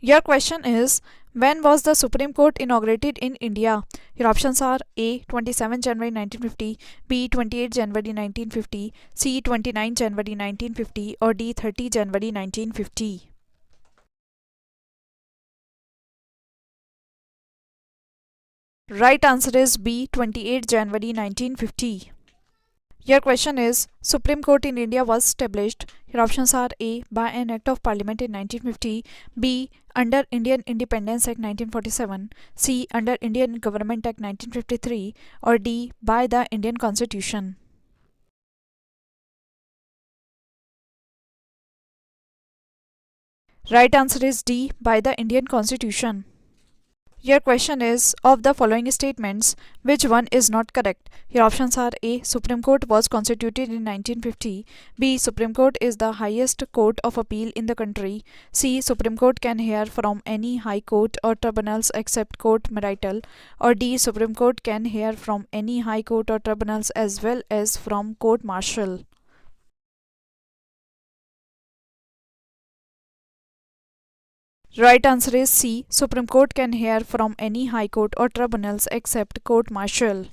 Your question is, when was the Supreme Court inaugurated in India? Your options are A. 27 January 1950, B. 28 January 1950, C. 29 January 1950, or D. 30 January 1950. Right answer is B. 28 January 1950. Your question is, Supreme Court in India was established. Your options are A. By an Act of Parliament in 1950, B. Under Indian Independence Act 1947, C. Under Indian Government Act 1953, or D. By the Indian Constitution. Right answer is D. By the Indian Constitution. Your question is, of the following statements, which one is not correct? Your options are A. Supreme Court was constituted in 1950, B. Supreme Court is the highest court of appeal in the country, C. Supreme Court can hear from any high court or tribunals except court martial, or D. Supreme Court can hear from any high court or tribunals as well as from court martial. Right answer is C. Supreme Court can hear from any high court or tribunals except court martial.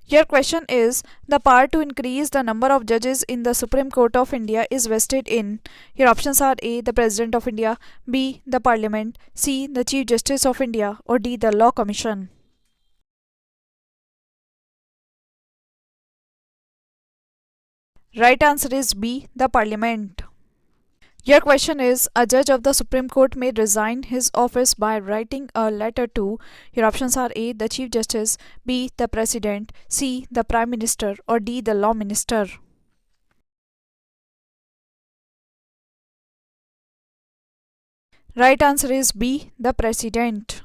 Your question is, the power to increase the number of judges in the Supreme Court of India is vested in. Your options are A. The President of India, B. The Parliament, C. The Chief Justice of India, or D. The Law Commission. Right answer is B. The Parliament. Your question is, a judge of the Supreme Court may resign his office by writing a letter to. Your options are A. The Chief Justice, B. The President, C. The Prime Minister, or D. The Law Minister. Right answer is B. The President.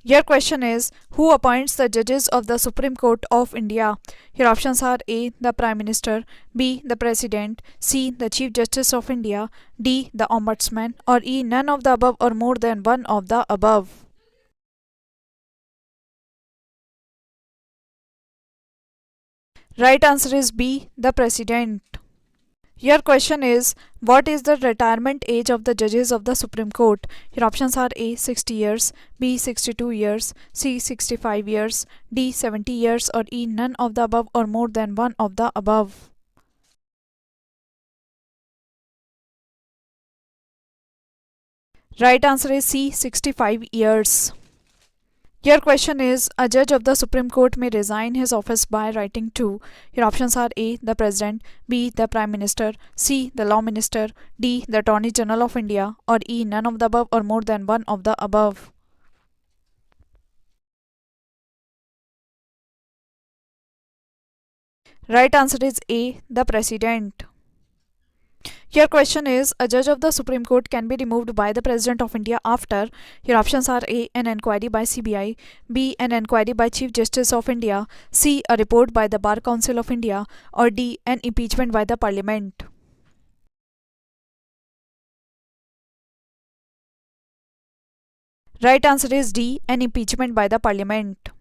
Your question is, who appoints the judges of the Supreme Court of India? Your options are A. The Prime Minister, B. The President, C. The Chief Justice of India, D. The Ombudsman, or E. None of the above or more than one of the above. Right answer is B. The President. Your question is, what is the retirement age of the judges of the Supreme Court? Your options are A. 60 years, B. 62 years, C. 65 years, D. 70 years, or E. None of the above or more than one of the above. Right answer is C. 65 years. Your question is, a judge of the Supreme Court may resign his office by writing to. Your options are A. The President, B. The Prime Minister, C. The Law Minister, D. The Attorney General of India, or E. None of the above or more than one of the above. Right answer is A. The President. Your question is, a judge of the Supreme Court can be removed by the President of India after. Your options are A. An inquiry by CBI, B. An inquiry by Chief Justice of India, C. A report by the Bar Council of India, or D. An impeachment by the Parliament. Right answer is D. An impeachment by the Parliament.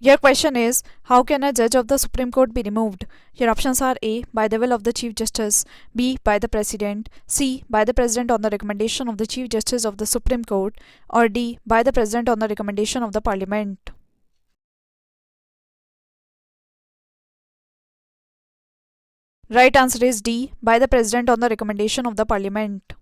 Your question is, how can a judge of the Supreme Court be removed? Your options are A. By the will of the Chief Justice, B. By the President, C. By the President on the recommendation of the Chief Justice of the Supreme Court, or D. By the President on the recommendation of the Parliament. Right answer is D. By the President on the recommendation of the Parliament.